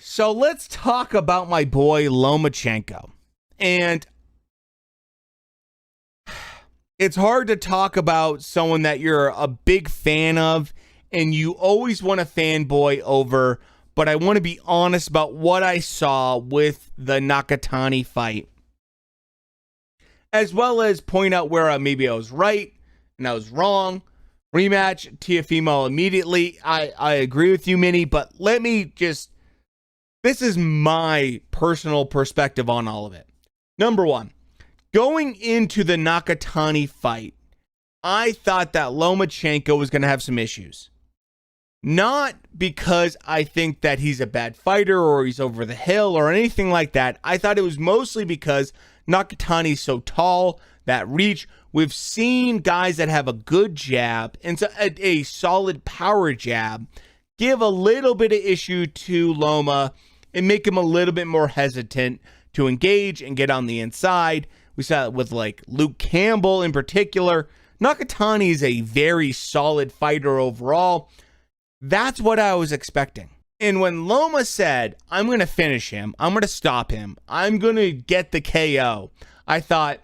So let's talk about my boy Lomachenko. And it's hard to talk about someone that you're a big fan of and you always want to fanboy over, but I want to be honest about what I saw with the Nakatani fight, as well as point out where maybe I was right and I was wrong. Rematch, Teofimo immediately. I agree with you, Minnie, but let me just... This is my personal perspective on all of it. Number one, going into the Nakatani fight, I thought that Lomachenko was going to have some issues. Not because I think that he's a bad fighter or he's over the hill or anything like that. I thought it was mostly because Nakatani's so tall, that reach. We've seen guys that have a good jab and a solid power jab give a little bit of issue to Loma and make him a little bit more hesitant to engage and get on the inside. We saw it with like Luke Campbell in particular. Nakatani is a very solid fighter overall. That's what I was expecting. And when Loma said, I'm going to finish him, I'm going to stop him, I'm going to get the KO, I thought,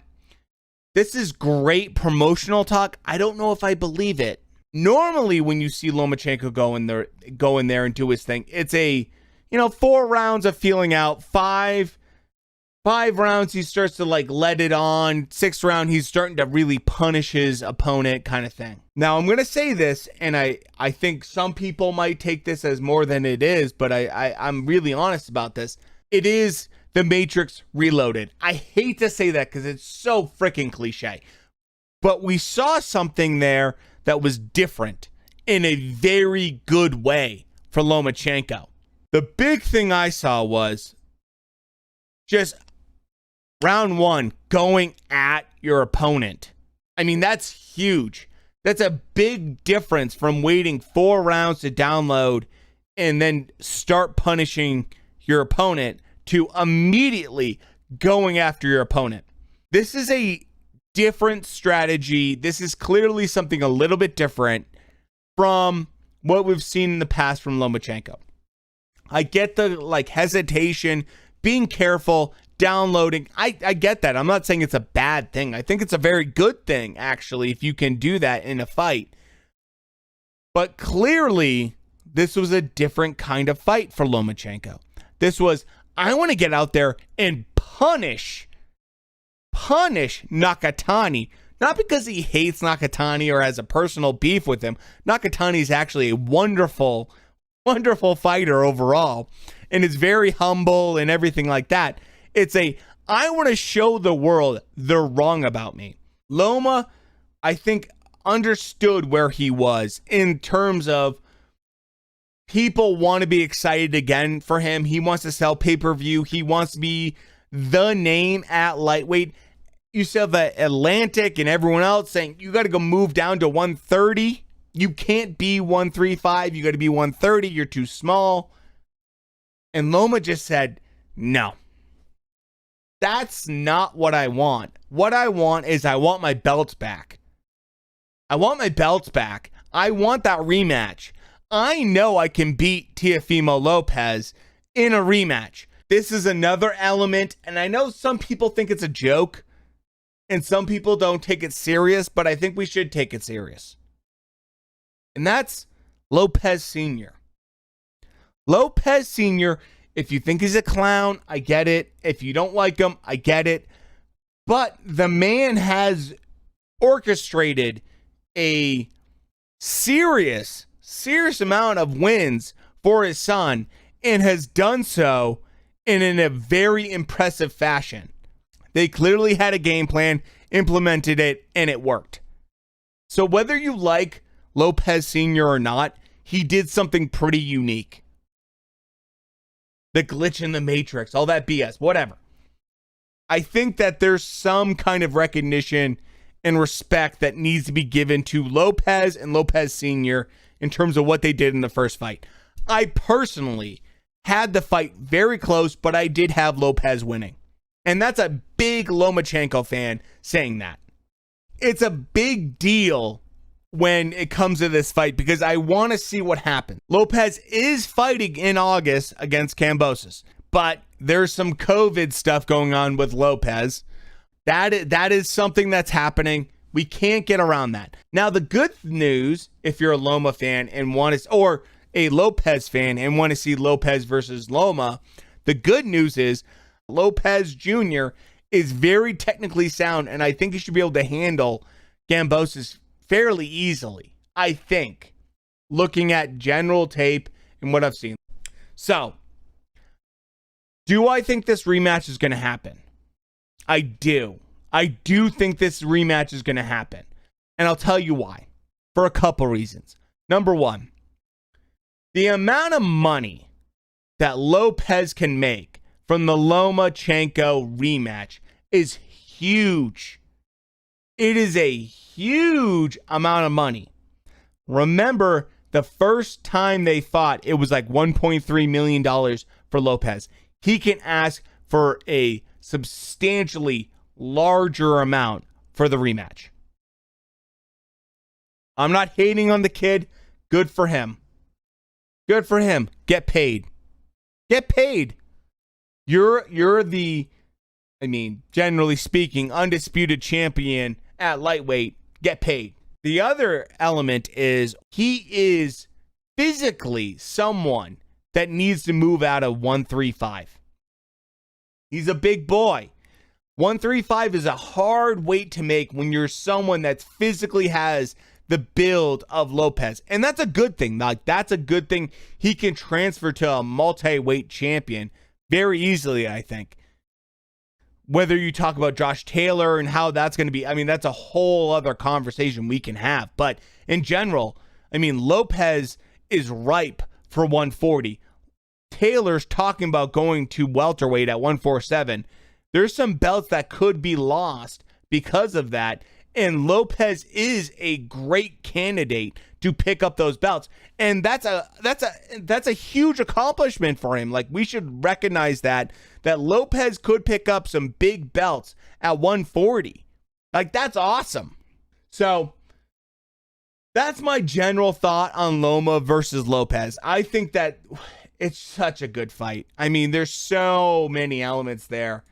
this is great promotional talk. I don't know if I believe it. Normally, when you see Lomachenko go in there and do his thing, it's 4 rounds of feeling out, five rounds he starts to like let it on, 6th round he's starting to really punish his opponent kind of thing. Now I'm going to say this, and I think some people might take this as more than it is, but I'm really honest about this. It is the Matrix Reloaded. I hate to say that because it's so freaking cliche, but we saw something there that was different in a very good way for Lomachenko. The big thing I saw was just round 1, going at your opponent. I mean, that's huge. That's a big difference from waiting 4 rounds to download and then start punishing your opponent to immediately going after your opponent. This is a different strategy. This is clearly something a little bit different from what we've seen in the past from Lomachenko. I get the hesitation, being careful, downloading. I get that. I'm not saying it's a bad thing. I think it's a very good thing, actually, if you can do that in a fight. But clearly, this was a different kind of fight for Lomachenko. This was, I want to get out there and punish Nakatani. Not because he hates Nakatani or has a personal beef with him. Nakatani is actually a wonderful fighter overall and is very humble and everything like that. It's I want to show the world they're wrong about me. Loma, I think, understood where he was in terms of people want to be excited again for him. He wants to sell pay-per-view. He wants to be the name at lightweight. You still have the Atlantic and everyone else saying, you got to go move down to 130. You can't be 135. You got to be 130. You're too small. And Loma just said, no. That's not what I want. What I want is I want my belts back. I want my belts back. I want that rematch. I know I can beat Teofimo Lopez in a rematch. This is another element, and I know some people think it's a joke, and some people don't take it serious, but I think we should take it serious. And that's Lopez Sr. Lopez Sr., if you think he's a clown, I get it. If you don't like him, I get it. But the man has orchestrated a serious amount of wins for his son and has done so in a very impressive fashion. They clearly had a game plan, implemented it, and it worked. So whether you like Lopez Sr. or not, he did something pretty unique. The glitch in the Matrix, all that BS, whatever. I think that there's some kind of recognition and respect that needs to be given to Lopez and Lopez Sr. in terms of what they did in the first fight. I personally had the fight very close, but I did have Lopez winning. And that's a big Lomachenko fan saying that. It's a big deal when it comes to this fight because I want to see what happens. Lopez is fighting in August against Kambosos, but there's some COVID stuff going on with Lopez. That is something that's happening. We can't get around that. Now, the good news, if you're a Loma fan and want to, or a Lopez fan and want to see Lopez versus Loma, the good news is Lopez Jr. is very technically sound, and I think he should be able to handle Kambosos fairly easily, I think, looking at general tape and what I've seen. So, do I think this rematch is going to happen? I do. I do think this rematch is going to happen. And I'll tell you why. For a couple reasons. Number one, the amount of money that Lopez can make from the Lomachenko rematch is huge. It is a huge amount of money. Remember, the first time they fought, it was like $1.3 million for Lopez. He can ask for a substantially larger amount for the rematch. I'm not hating on the kid. Good for him. Good for him. Get paid. Get paid. You're the, generally speaking, undisputed champion at lightweight. Get paid. The other element is he is physically someone that needs to move out of 135. He's a big boy. 135 is a hard weight to make when you're someone that physically has the build of Lopez. And that's a good thing. Like, that's a good thing. He can transfer to a multi-weight champion very easily, I think. Whether you talk about Josh Taylor and how that's going to be, that's a whole other conversation we can have. But in general, Lopez is ripe for 140. Taylor's talking about going to welterweight at 147. There's some belts that could be lost because of that. And Lopez is a great candidate to pick up those belts. And that's a huge accomplishment for him. Like, we should recognize that Lopez could pick up some big belts at 140. Like, that's awesome. So that's my general thought on Loma versus Lopez. I think that it's such a good fight. There's so many elements there.